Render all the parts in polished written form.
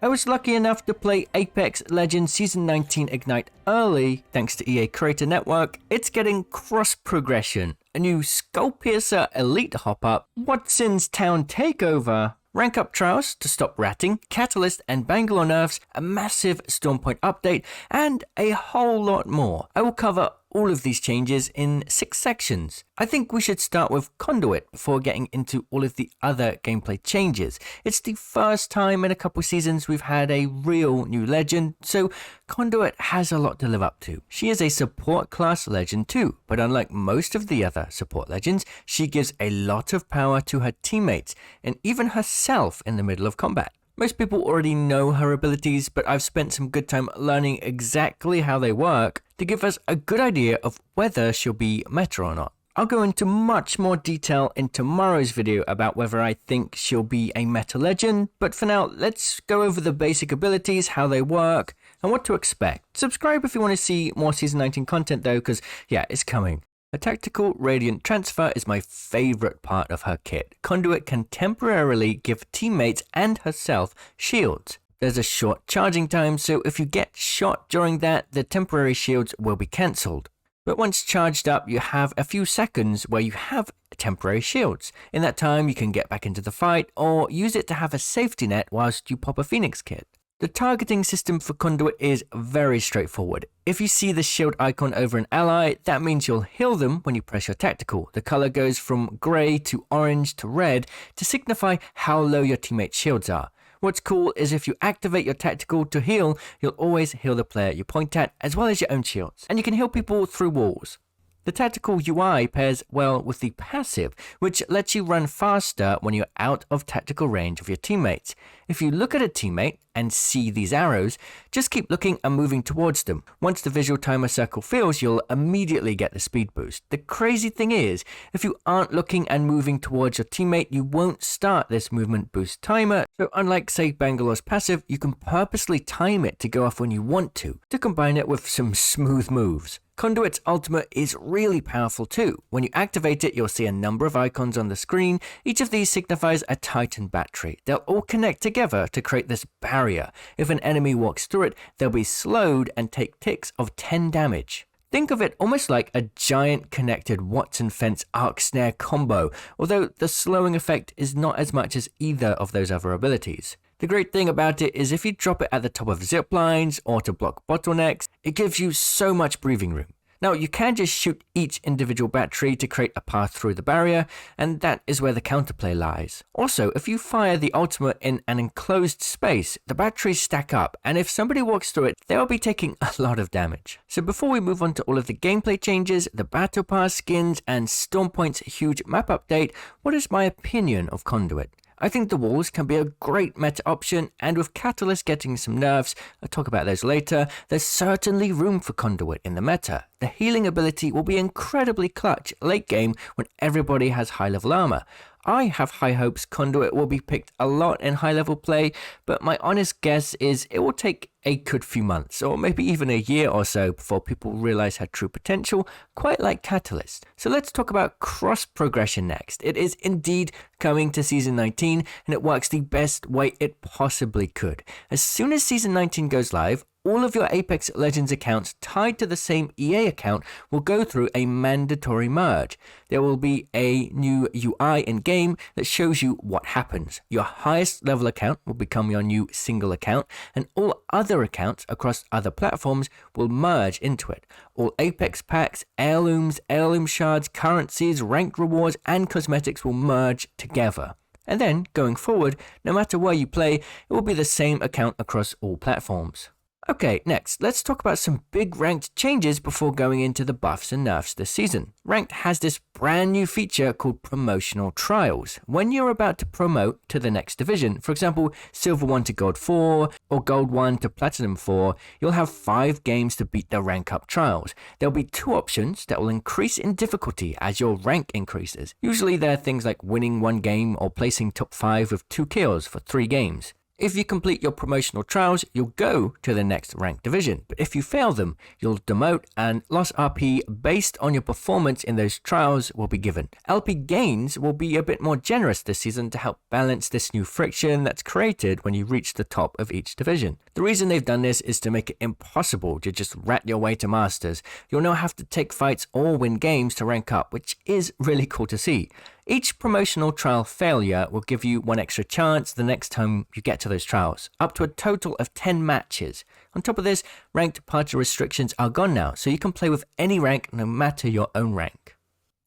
I was lucky enough to play Apex Legends Season 19 Ignite early, thanks to EA Creator Network. It's getting cross-progression, a new Skull Piercer Elite hop-up, Watson's Town Takeover, rank up trials to stop ratting, Catalyst and Bangalore nerfs, a massive Stormpoint update, and a whole lot more. I will cover all of these changes in 6 sections. I think we should start with Conduit before getting into all of the other gameplay changes. It's the first time in a couple seasons we've had a real new legend, so Conduit has a lot to live up to. She is a support class legend too, but unlike most of the other support legends, she gives a lot of power to her teammates and even herself in the middle of combat. Most people already know her abilities, but I've spent some good time learning exactly how they work to give us a good idea of whether she'll be meta or not. I'll go into much more detail in tomorrow's video about whether I think she'll be a meta legend, but for now, let's go over the basic abilities, how they work, and what to expect. Subscribe if you want to see more Season 19 content though, because yeah, it's coming. A tactical radiant transfer is my favorite part of her kit. Conduit can temporarily give teammates and herself shields. There's a short charging time, so if you get shot during that, the temporary shields will be cancelled. But once charged up, you have a few seconds where you have temporary shields. In that time, you can get back into the fight or use it to have a safety net whilst you pop a Phoenix kit. The targeting system for Conduit is very straightforward. If you see the shield icon over an ally, that means you'll heal them when you press your tactical. The color goes from grey to orange to red to signify how low your teammates' shields are. What's cool is if you activate your tactical to heal, you'll always heal the player you point at as well as your own shields. And you can heal people through walls. The tactical UI pairs well with the passive, which lets you run faster when you're out of tactical range of your teammates. If you look at a teammate and see these arrows, just keep looking and moving towards them. Once the visual timer circle fills, you'll immediately get the speed boost. The crazy thing is, if you aren't looking and moving towards your teammate, you won't start this movement boost timer. So unlike say Bangalore's passive, you can purposely time it to go off when you want to combine it with some smooth moves. Conduit's ultimate is really powerful too. When you activate it, you'll see a number of icons on the screen. Each of these signifies a Titan battery. They'll all connect together to create this barrier. If an enemy walks through it, they'll be slowed and take ticks of 10 damage. Think of it almost like a giant connected Watson fence arc snare combo, although the slowing effect is not as much as either of those other abilities. The great thing about it is if you drop it at the top of zip lines or to block bottlenecks, it gives you so much breathing room. Now you can just shoot each individual battery to create a path through the barrier, and that is where the counterplay lies. Also, if you fire the ultimate in an enclosed space, the batteries stack up, and if somebody walks through it, they'll be taking a lot of damage. So before we move on to all of the gameplay changes, the battle pass skins, and Stormpoint's huge map update, what is my opinion of Conduit? I think the walls can be a great meta option, and with Catalyst getting some nerfs, I'll talk about those later, there's certainly room for Conduit in the meta. The healing ability will be incredibly clutch late game when everybody has high level armor. I have high hopes Conduit will be picked a lot in high level play, but my honest guess is it will take a good few months, or maybe even a year or so before people realize her true potential, quite like Catalyst. So let's talk about cross progression next. It is indeed coming to Season 19, and it works the best way it possibly could. As soon as Season 19 goes live, all of your Apex Legends accounts tied to the same EA account will go through a mandatory merge. There will be a new UI in-game that shows you what happens. Your highest level account will become your new single account, and all other accounts across other platforms will merge into it. All Apex packs, heirlooms, heirloom shards, currencies, ranked rewards, and cosmetics will merge together. And then, going forward, no matter where you play, it will be the same account across all platforms. Okay, next, let's talk about some big ranked changes before going into the buffs and nerfs this season. Ranked has this brand new feature called promotional trials. When you're about to promote to the next division, for example, Silver 1 to Gold 4 or Gold 1 to Platinum 4, you'll have 5 games to beat the rank up trials. There'll be 2 options that will increase in difficulty as your rank increases. Usually there are things like winning 1 game or placing top 5 with 2 kills for 3 games. If you complete your promotional trials, you'll go to the next ranked division, but if you fail them, you'll demote and lost RP based on your performance in those trials will be given. LP gains will be a bit more generous this season to help balance this new friction that's created when you reach the top of each division. The reason they've done this is to make it impossible to just rat your way to Masters. You'll now have to take fights or win games to rank up, which is really cool to see. Each promotional trial failure will give you one extra chance the next time you get to those trials, up to a total of 10 matches. On top of this, ranked party restrictions are gone now, so you can play with any rank no matter your own rank.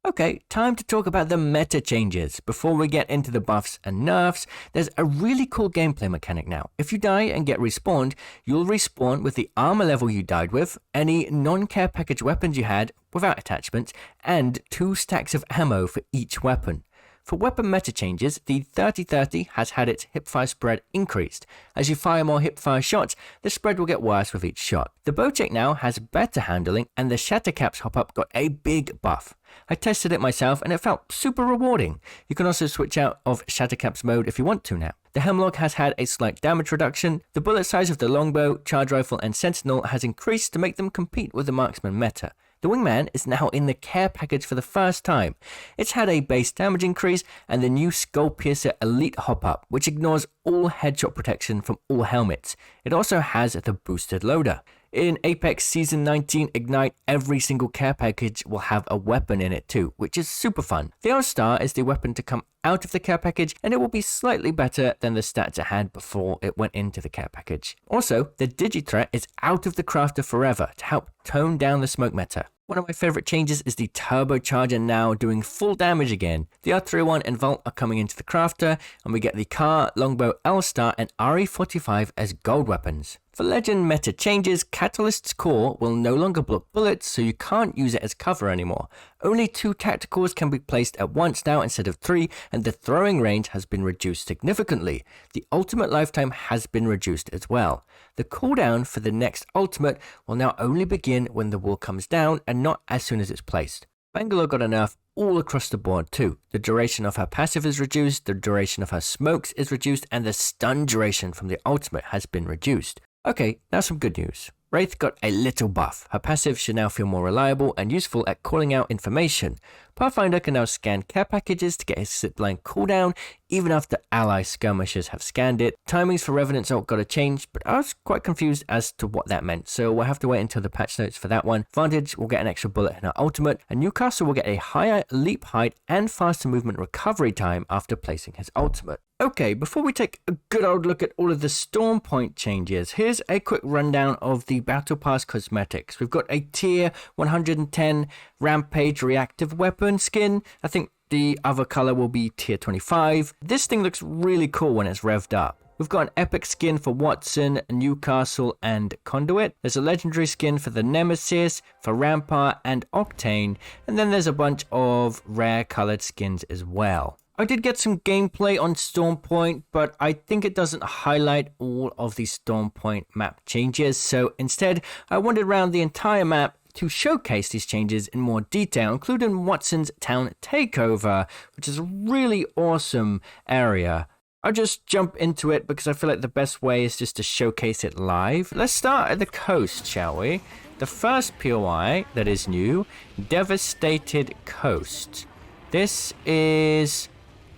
Okay, time to talk about the meta changes. Before we get into the buffs and nerfs, there's a really cool gameplay mechanic now. If you die and get respawned, you'll respawn with the armor level you died with, any non-care package weapons you had without attachments, and 2 stacks of ammo for each weapon. For weapon meta changes, the 30-30 has had its hipfire spread increased. As you fire more hipfire shots, the spread will get worse with each shot. The bowcheck now has better handling, and the shattercaps hop-up got a big buff. I tested it myself and it felt super rewarding. You can also switch out of shattercaps mode if you want to now. The Hemlock has had a slight damage reduction. The bullet size of the longbow, charge rifle and sentinel has increased to make them compete with the marksman meta. The Wingman is now in the care package for the first time. It's had a base damage increase and the new Skull Piercer Elite hop-up, which ignores all headshot protection from all helmets. It also has the boosted loader. In Apex Season 19 Ignite, every single care package will have a weapon in it too, which is super fun. The R-Star is the weapon to come out of the care package, and it will be slightly better than the stats it had before it went into the care package. Also, the Digi-Threat is out of the crafter forever to help tone down the smoke meta. One of my favorite changes is the turbocharger now doing full damage again. The R301 and Vault are coming into the crafter, and we get the Car, Longbow, L-Star and RE45 as gold weapons. For Legend meta changes, Catalyst's core will no longer block bullets, so you can't use it as cover anymore. Only 2 tacticals can be placed at once now instead of 3, and the throwing range has been reduced significantly. The ultimate lifetime has been reduced as well. The cooldown for the next ultimate will now only begin when the wall comes down and not as soon as it's placed. Bangalore got a nerf all across the board too. The duration of her passive is reduced, the duration of her smokes is reduced, and the stun duration from the ultimate has been reduced. Okay, now some good news. Wraith got a little buff. Her passive should now feel more reliable and useful at calling out information. Pathfinder can now scan care packages to get his zipline cooldown, even after ally skirmishers have scanned it. Timings for Revenant's ult got a change, but I was quite confused as to what that meant, so we'll have to wait until the patch notes for that one. Vantage will get an extra bullet in her ultimate, and Newcastle will get a higher leap height and faster movement recovery time after placing his ultimate. Okay, before we take a good old look at all of the Storm Point changes, here's a quick rundown of the Battle Pass cosmetics. We've got a tier 110 Rampage reactive weapon skin. I think the other color will be tier 25. This thing looks really cool when it's revved up. We've got an epic skin for Watson, Newcastle, and Conduit. There's a legendary skin for the Nemesis, for Rampart, and Octane. And then there's a bunch of rare colored skins as well. I did get some gameplay on Stormpoint, but I think it doesn't highlight all of the Stormpoint map changes. So instead, I wandered around the entire map to showcase these changes in more detail, including Watson's Town Takeover, which is a really awesome area. I'll just jump into it because I feel like the best way is just to showcase it live. Let's start at the coast, shall we? The first POI that is new, Devastated Coast. This is...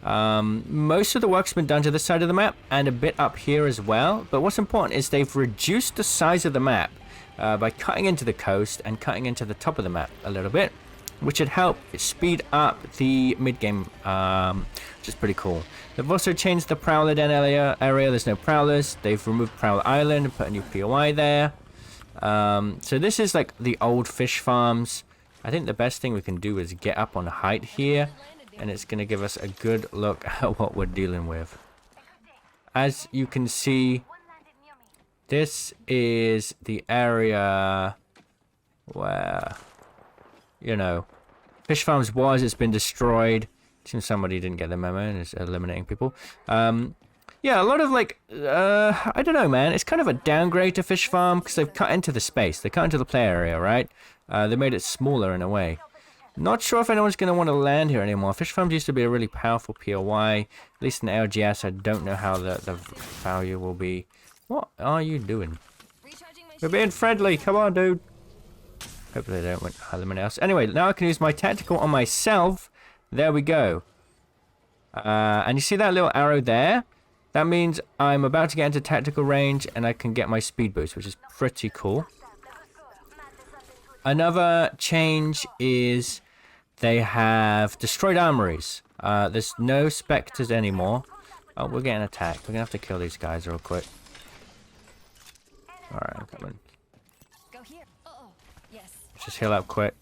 most of the work's been done to this side of the map and a bit up here as well, but what's important is they've reduced the size of the map by cutting into the coast and cutting into the top of the map a little bit, which should help speed up the mid-game, which is pretty cool. They've also changed the Prowler Den area. There's no Prowlers. They've removed Prowler Island and put a new POI there. So this is like the old fish farms. I think the best thing we can do is get up on height here, and it's going to give us a good look at what we're dealing with. As you can see, this is the area where, you know, Fish Farms was. It's been destroyed. Seems somebody didn't get the memo and is eliminating people. Yeah, a lot of like, I don't know, man. It's kind of a downgrade to Fish Farm because they've cut into the space. They cut into the play area, right? They made it smaller in a way. Not sure if anyone's going to want to land here anymore. Fish farms used to be a really powerful POI. At least in LGS, I don't know how the value will be. What are you doing? We're being friendly. Come on, dude. Hopefully they don't eliminate us. Anyway, now I can use my tactical on myself. There we go. And you see that little arrow there? That means I'm about to get into tactical range and I can get my speed boost, which is pretty cool. Another change is they have destroyed armories. There's no specters anymore. Oh, we're getting attacked. We're going to have to kill these guys real quick. Alright, I'm coming. Let's just heal up quick.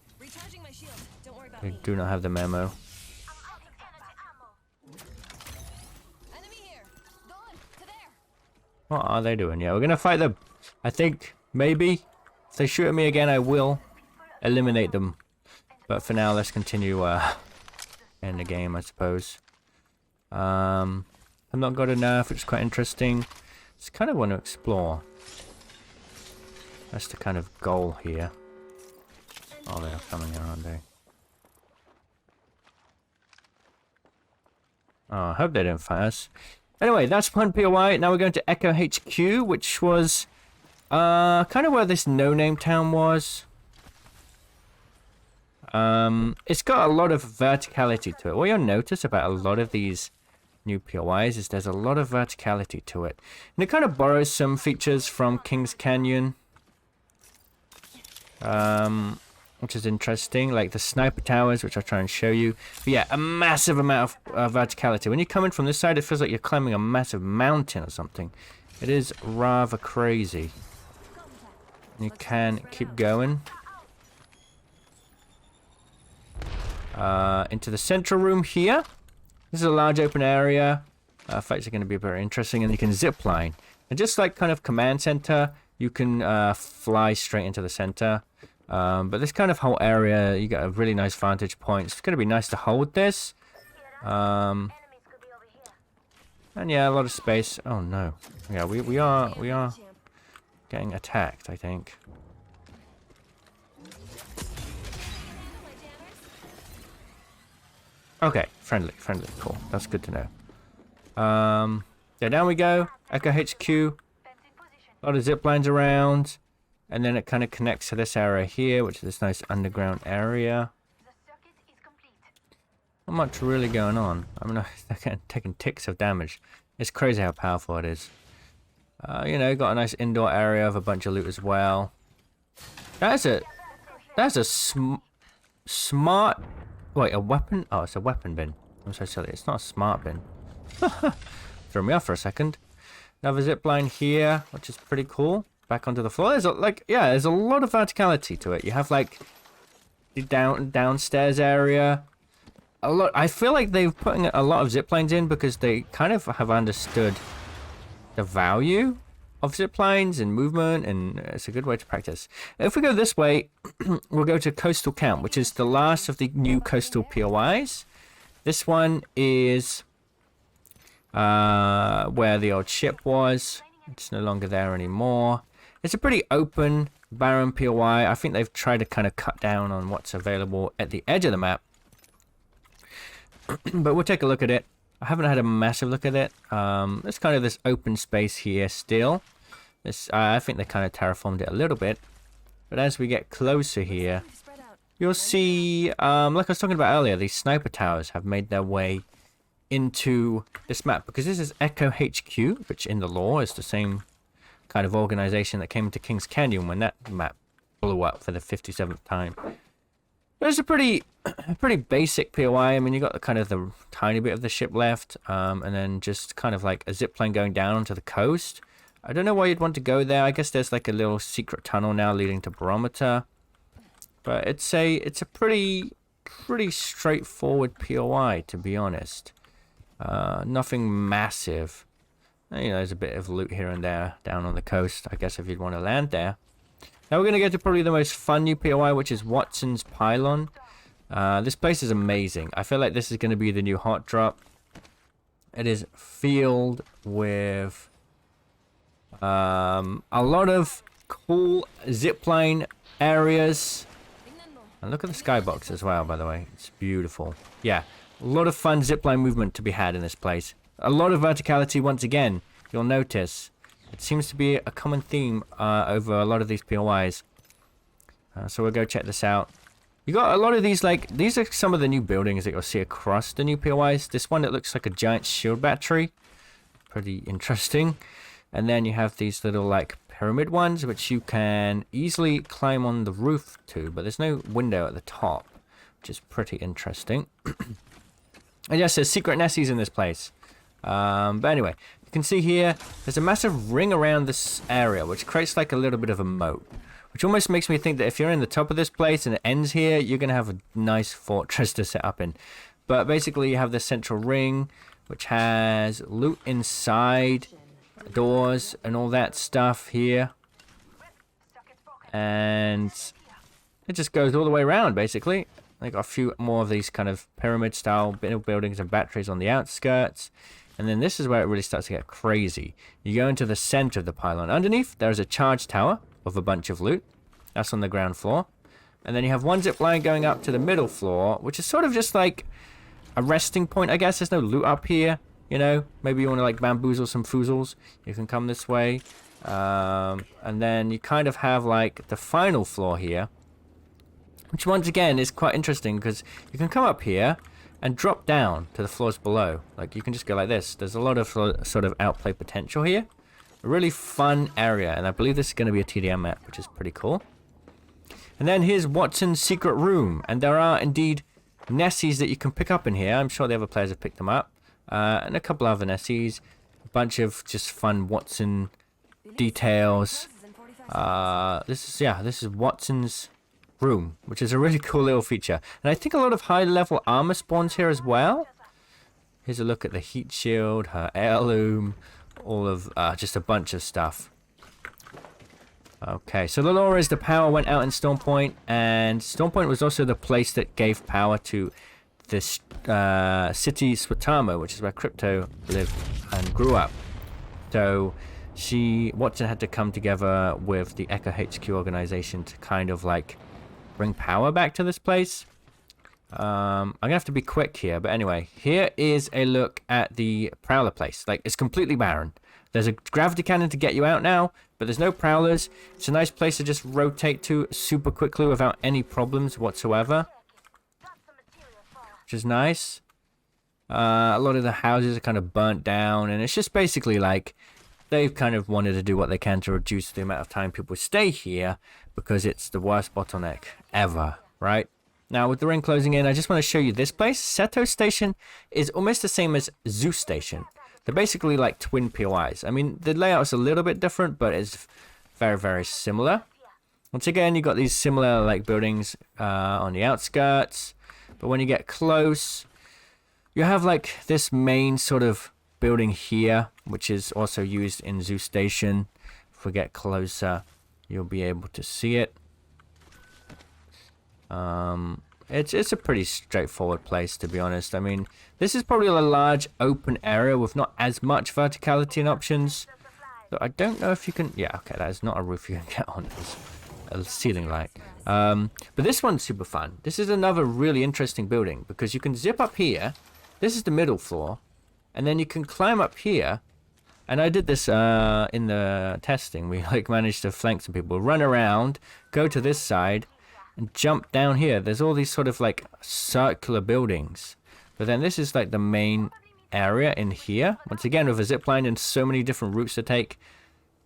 We do not have the memo. What are they doing? Yeah, we're going to fight them. I think, maybe, if they shoot at me again, I will eliminate them. But for now, let's continue in the game, I suppose. I've not got enough, which is quite interesting. Just kind of want to explore. That's the kind of goal here. Oh, they're coming here, aren't they? Oh, I hope they don't fight us. Anyway, that's one POI. Now we're going to Echo HQ, which was kind of where this no-name town was. It's got a lot of verticality to it. What you'll notice about a lot of these new POIs is there's a lot of verticality to it. And it kind of borrows some features from Kings Canyon. Which is interesting, like the sniper towers, which I'll try and show you. But yeah, a massive amount of verticality. When you're coming from this side, it feels like you're climbing a massive mountain or something. It is rather crazy. And you can keep going. Into the central room here. This is a large open area. Fights are going to be very interesting, and you can zip line. And just like kind of command center, you can fly straight into the center. But this kind of whole area, you get a really nice vantage point. It's going to be nice to hold this. And yeah, a lot of space. Oh no. Yeah, we are getting attacked, I think. Okay, friendly, cool. That's good to know. Yeah, down we go. Echo HQ. A lot of zip lines around. And then it kind of connects to this area here, which is this nice underground area. Not much really going on. I mean, they're taking ticks of damage. It's crazy how powerful it is. You know, got a nice indoor area of a bunch of loot as well. That's a smart... Wait, a weapon? Oh, it's a weapon bin. I'm so silly. It's not a smart bin. Threw me off for a second. Another zip line here, which is pretty cool. Back onto the floor. There's there's a lot of verticality to it. You have like the downstairs area. A lot. I feel like they've putting a lot of zip lines in because they kind of have understood the value of zip lines and movement, and it's a good way to practice. If we go this way, we'll go to Coastal Camp, which is the last of the new coastal POIs. This one is where the old ship was. It's no longer there anymore. It's a pretty open, barren POI. I think they've tried to kind of cut down on what's available at the edge of the map. But we'll take a look at it. I haven't had a massive look at it. It's kind of this open space here still. I think they kind of terraformed it a little bit. But as we get closer here, you'll see, like I was talking about earlier, these sniper towers have made their way into this map. Because this is Echo HQ, which in the lore is the same kind of organization that came into Kings Canyon when that map blew up for the 57th time. But it's a pretty basic POI. I mean, you got the tiny bit of the ship left, and then just kind of like a zip line going down onto the coast. I don't know why you'd want to go there. I guess there's like a little secret tunnel now leading to Barometer. But it's a pretty straightforward POI, to be honest. Nothing massive. You know, there's a bit of loot here and there down on the coast, I guess, if you'd want to land there. Now we're going to get to probably the most fun new POI, which is Watson's Pylon. This place is amazing. I feel like this is going to be the new hot drop. It is filled with a lot of cool zipline areas. And look at the skybox as well, by the way. It's beautiful. Yeah, a lot of fun zipline movement to be had in this place. A lot of verticality once again. You'll notice it seems to be a common theme over a lot of these POIs. So we'll go check this out. You got a lot of these, like, these are some of the new buildings that you'll see across the new POIs. This one that looks like a giant shield battery. Pretty interesting. And then you have these little, like, pyramid ones, which you can easily climb on the roof to, but there's no window at the top, which is pretty interesting. And yes, there's secret Nessies in this place. But anyway, you can see here, there's a massive ring around this area, which creates like a little bit of a moat, which almost makes me think that if you're in the top of this place and it ends here, you're going to have a nice fortress to set up in. But basically, you have this central ring, which has loot inside, doors and all that stuff here, and it just goes all the way around. Basically, I got a few more of these kind of pyramid style buildings and batteries on the outskirts, and then this is where it really starts to get crazy. You go into the center of the pylon. Underneath there's a charge tower of a bunch of loot that's on the ground floor, and then you have one zip line going up to the middle floor, which is sort of just like a resting point, I guess. There's no loot up here. You know, maybe you want to like bamboozle some foozles, you can come this way. And then you kind of have like the final floor here, which once again is quite interesting because you can come up here and drop down to the floors below. Like you can just go like this. There's a lot of sort of outplay potential here. A really fun area, and I believe this is going to be a TDM map, which is pretty cool. And then here's Watson's secret room, and there are indeed Nessies that you can pick up in here. I'm sure the other players have picked them up. And a couple other Nessies, a bunch of just fun Watson details. This is Watson's room, which is a really cool little feature. And I think a lot of high level armor spawns here as well. Here's a look at the heat shield, her heirloom, all of just a bunch of stuff. Okay, so the lore is the power went out in Stormpoint, and Stormpoint was also the place that gave power to this city Swatama, which is where Crypto lived and grew up. So Watson had to come together with the Echo HQ organization to kind of like bring power back to this place. I'm gonna have to be quick here, but anyway, here is a look at the Prowler place. Like, it's completely barren. There's a gravity cannon to get you out now, but there's no Prowlers. It's a nice place to just rotate to super quickly without any problems whatsoever, which is nice. A lot of the houses are kind of burnt down, and it's just basically like they've kind of wanted to do what they can to reduce the amount of time people stay here, because it's the worst bottleneck ever, right? Now, with the ring closing in, I just want to show you this place. Seto Station is almost the same as Zeus Station. They're basically like twin POIs. I mean, the layout's a little bit different, but it's very, very similar. Once again, you got these similar like buildings on the outskirts, but when you get close, you have like this main sort of building here, which is also used in Zeus Station. If we get closer, you'll be able to see it. It's a pretty straightforward place, to be honest. I mean, this is probably a large open area with not as much verticality and options. So I don't know if you can... Yeah, okay, that is not a roof you can get on. It's a ceiling light. But this one's super fun. This is another really interesting building because you can zip up here. This is the middle floor. And then you can climb up here. And I did this in the testing. We like managed to flank some people. Run around, go to this side, and jump down here. There's all these sort of like circular buildings. But then this is like the main area in here. Once again, with a zip line and so many different routes to take.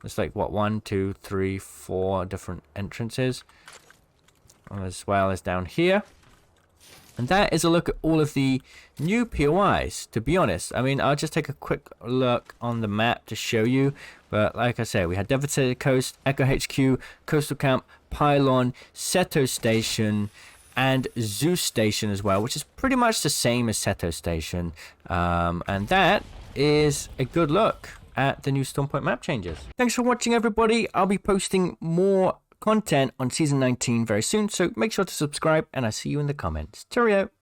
It's like, what, 1, 2, 3, 4 different entrances. As well as down here. And that is a look at all of the new POIs, to be honest. I mean, I'll just take a quick look on the map to show you. But like I said, we had Devastated Coast, Echo HQ, Coastal Camp, Pylon, Seto Station, and Zeus Station as well, which is pretty much the same as Seto Station. And that is a good look at the new Stormpoint map changes. Thanks for watching, everybody. I'll be posting more content on Season 19 very soon, so make sure to subscribe, and I'll see you in the comments. Cheerio!